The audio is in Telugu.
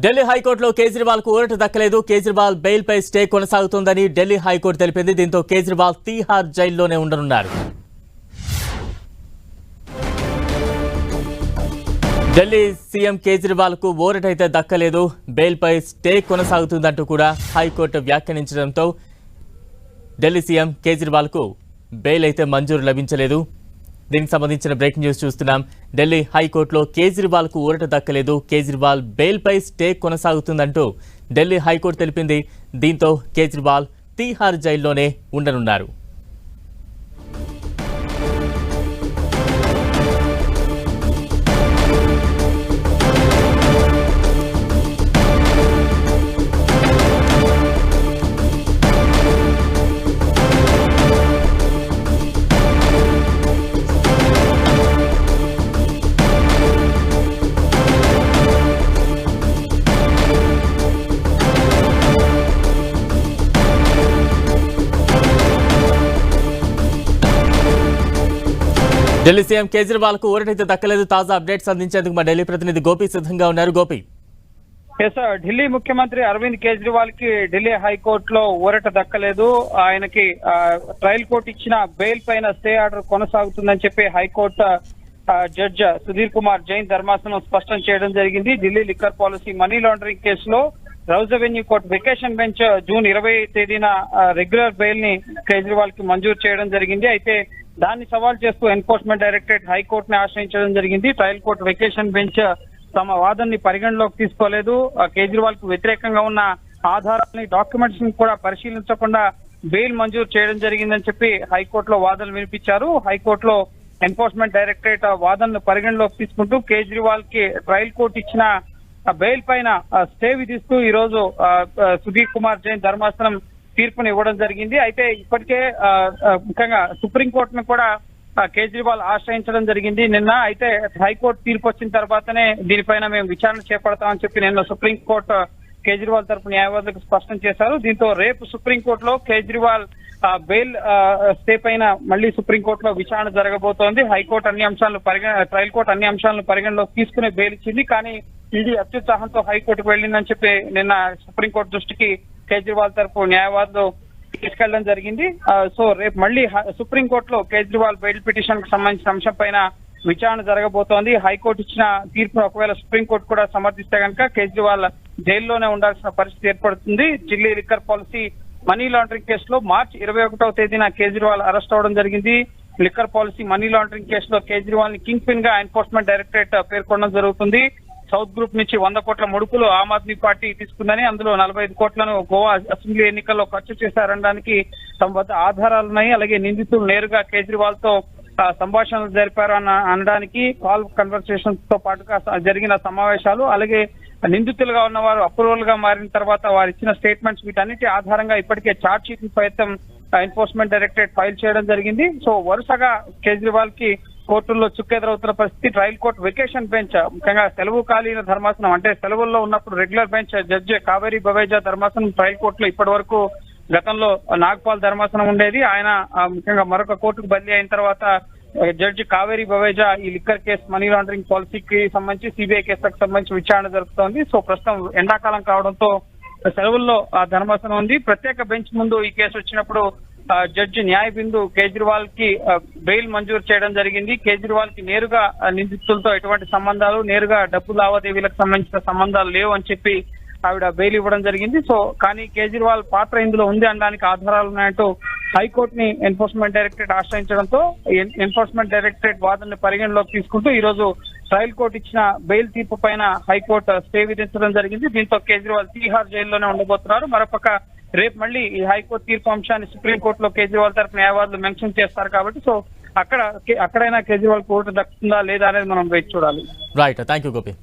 ఢిల్లీ హైకోర్టులో కేజ్రీవాల్ కు ఊరట దక్కలేదు. కేజ్రీవాల్ బెయిల్ పై స్టే కొనసాగుతోందని ఢిల్లీ హైకోర్టు తెలిపింది. దీంతో కేజ్రీవాల్ తీహార్ జైల్లోనే ఉండనున్నారు. ఢిల్లీ సీఎం కేజ్రీవాల్ కు ఊరట అయితే దక్కలేదు. బెయిల్ పై స్టే కొనసాగుతుందంటూ కూడా హైకోర్టు వ్యాఖ్యానించడంతో ఢిల్లీ సీఎం కేజ్రీవాల్ కు బెయిల్ అయితే మంజూరు లభించలేదు. దీనికి సంబంధించిన బ్రేకింగ్ న్యూస్ చూస్తున్నాం. ఢిల్లీ హైకోర్టులో కేజ్రీవాల్ కు ఊరట దక్కలేదు. కేజ్రీవాల్ బెయిల్ పై స్టే కొనసాగుతుందంటూ ఢిల్లీ హైకోర్టు తెలిపింది. దీంతో కేజ్రీవాల్ తీహార్ జైల్లోనే ఉండనున్నారు. ఢిల్లీ సీఎం కేజ్రీవాల్ కు ఊరటైతే దక్కలేదు. తాజా అప్డేట్స్ అందించేందుకు మా ఢిల్లీ ప్రతినిధి గోపి సిద్ధంగా ఉన్నారు. గోపి, ఢిల్లీ ముఖ్యమంత్రి అరవింద్ కేజ్రీవాల్ కి ఢిల్లీ హైకోర్టులో ఊరట దక్కలేదు. ఆయనకి ట్రయల్ కోర్టు ఇచ్చిన బెయిల్ పైన స్టే ఆర్డర్ కొనసాగుతుందని చెప్పి హైకోర్టు జడ్జ్ సుధీర్ కుమార్ జైన్ ధర్మాసనం స్పష్టం చేయడం జరిగింది. Delhi liquor policy money laundering కేసులో Rouse Avenue court vacation bench June 20 తేదీన రెగ్యులర్ బెయిల్ ని కేజ్రీవాల్ కి మంజూరు చేయడం జరిగింది. అయితే దాన్ని సవాల్ చేస్తూ ఎన్ఫోర్స్మెంట్ డైరెక్టరేట్ హైకోర్టుని ఆశ్రయించడం జరిగింది. ట్రయల్ కోర్టు వెకేషన్ బెంచ్ తమ వాదనని పరిగణలోకి తీసుకోలేదు. కేజ్రీవాల్ కు వ్యతిరేకంగా ఉన్న ఆధారాలని డాక్యుమెంట్స్ ని కూడా పరిశీలించకుండా బెయిల్ మంజూరు చేయడం జరిగిందని చెప్పి హైకోర్టులో వాదనలు వినిపించారు. హైకోర్టులో ఎన్ఫోర్స్మెంట్ డైరెక్టరేట్ వాదనను పరిగణలోకి తీసుకుంటూ కేజ్రీవాల్ కి ట్రయల్ కోర్టు ఇచ్చిన బెయిల్ పైన స్టే విధిస్తూ ఈ రోజు సుధీర్ కుమార్ జైన్ ధర్మాసనం తీర్పుని ఇవ్వడం జరిగింది. అయితే ఇప్పటికే ముఖ్యంగా సుప్రీంకోర్టును కూడా కేజ్రీవాల్ ఆశ్రయించడం జరిగింది నిన్న. అయితే హైకోర్టు తీర్పు వచ్చిన తర్వాతనే దీనిపైన మేము విచారణ చేపడతామని చెప్పి నిన్న సుప్రీంకోర్టు కేజ్రీవాల్ తరపు న్యాయవాదులకు స్పష్టం చేశారు. దీంతో రేపు సుప్రీంకోర్టులో కేజ్రీవాల్ బెయిల్ స్టే పైన మళ్ళీ సుప్రీంకోర్టులో విచారణ జరగబోతోంది. హైకోర్టు అన్ని అంశాలను ట్రయల్ కోర్టు అన్ని అంశాలను పరిగణలోకి తీసుకునే బెయిల్ ఇచ్చింది. కానీ ఇది అత్యుత్సాహంతో హైకోర్టుకు వెళ్ళిందని చెప్పి నిన్న సుప్రీంకోర్టు దృష్టికి కేజ్రీవాల్ తరపు న్యాయవాదులు తీసుకెళ్లడం జరిగింది. సో రేపు మళ్ళీ సుప్రీంకోర్టులో కేజ్రీవాల్ బెయిల్ పిటిషన్ కు సంబంధించిన అంశం పైన విచారణ జరగబోతోంది. హైకోర్టు ఇచ్చిన తీర్పును ఒకవేళ సుప్రీంకోర్టు కూడా సమర్థిస్తే కనుక కేజ్రీవాల్ జైల్లోనే ఉండాల్సిన పరిస్థితి ఏర్పడుతుంది. Delhi liquor policy money laundering కేసులో మార్చి 21వ తేదీన కేజ్రీవాల్ అరెస్ట్ అవడం జరిగింది. లిక్కర్ పాలసీ మనీ లాండరింగ్ కేసులో కేజ్రీవాల్ ని కింగ్ పిన్ గా ఎన్ఫోర్స్మెంట్ డైరెక్టరేట్ పేర్కొనడం జరుగుతుంది. సౌత్ గ్రూప్ నుంచి 100 కోట్ల ముడుపులు ఆమ్ ఆద్మీ పార్టీ తీసుకుందని, అందులో 45 కోట్లను గోవా అసెంబ్లీ ఎన్నికల్లో ఖర్చు చేశారనడానికి తమ వద్ద ఆధారాలున్నాయి. అలాగే నిందితులు నేరుగా కేజ్రీవాల్ తో సంభాషణలు జరిపారు అనడానికి కాల్ కన్వర్సేషన్స్ తో పాటుగా జరిగిన సమావేశాలు, అలాగే నిందితులుగా ఉన్నవారు అప్రూవల్ గా మారిన తర్వాత వారు ఇచ్చిన స్టేట్మెంట్స్, వీటన్నిటి ఆధారంగా ఇప్పటికే ఛార్జ్ షీట్ సైతం ఎన్ఫోర్స్మెంట్ డైరెక్టరేట్ ఫైల్ చేయడం జరిగింది. సో వరుసగా కేజ్రీవాల్ కి కోర్టుల్లో చుక్కెదురవుతున్న పరిస్థితి. ట్రయల్ కోర్టు వెకేషన్ బెంచ్ ముఖ్యంగా సెలవు కాలీన ధర్మాసనం, అంటే సెలవుల్లో ఉన్నప్పుడు regular bench judge Kaveri Baweja ధర్మాసనం ట్రయల్ కోర్టులో ఇప్పటి వరకు గతంలో నాగ్పాల్ ధర్మాసనం ఉండేది. ఆయన ముఖ్యంగా మరొక కోర్టుకు బదిలీ అయిన తర్వాత జడ్జి కావేరీ బవేజా ఈ లిక్కర్ కేసు మనీ లాండరింగ్ పాలసీకి సంబంధించి సిబిఐ కేసులకు సంబంధించి విచారణ జరుపుతోంది. సో ప్రస్తుతం ఎండాకాలం కావడంతో సెలవుల్లో ఆ ధర్మాసనం ఉంది. ప్రత్యేక బెంచ్ ముందు ఈ కేసు వచ్చినప్పుడు జడ్జి న్యాయ బిందు కేజ్రీవాల్ కి బెయిల్ మంజూరు చేయడం జరిగింది. కేజ్రీవాల్ కి నేరుగా నిందితులతో ఎటువంటి సంబంధాలు, నేరుగా డబ్బు లావాదేవీలకు సంబంధించిన సంబంధాలు లేవు అని చెప్పి ఆవిడ బెయిల్ ఇవ్వడం జరిగింది. సో కానీ కేజ్రీవాల్ పాత్ర ఇందులో ఉంది అనడానికి ఆధారాలు ఉన్నాయంటూ హైకోర్టుని ఎన్ఫోర్స్మెంట్ డైరెక్టరేట్ ఆశ్రయించడంతో ఎన్ఫోర్స్మెంట్ డైరెక్టరేట్ వాదనని పరిగణలోకి తీసుకుంటూ ఈ రోజు ట్రయల్ కోర్టు ఇచ్చిన బెయిల్ తీర్పు పైన హైకోర్టు స్టే విధించడం జరిగింది. దీంతో కేజ్రీవాల్ తీహార్ జైల్లోనే ఉండబోతున్నారు. మరోపక్క రేపు మళ్ళీ ఈ హైకోర్టు తీర్పు అంశాన్ని సుప్రీంకోర్టులో కేజ్రీవాల్ తరపు న్యాయవాదులు మెన్షన్ చేస్తారు కాబట్టి సో అక్కడైనా కేజ్రీవాల్ కోర్టు దక్కుతుందా లేదా అనేది మనం వేచి చూడాలి. Right, thank you Gopi.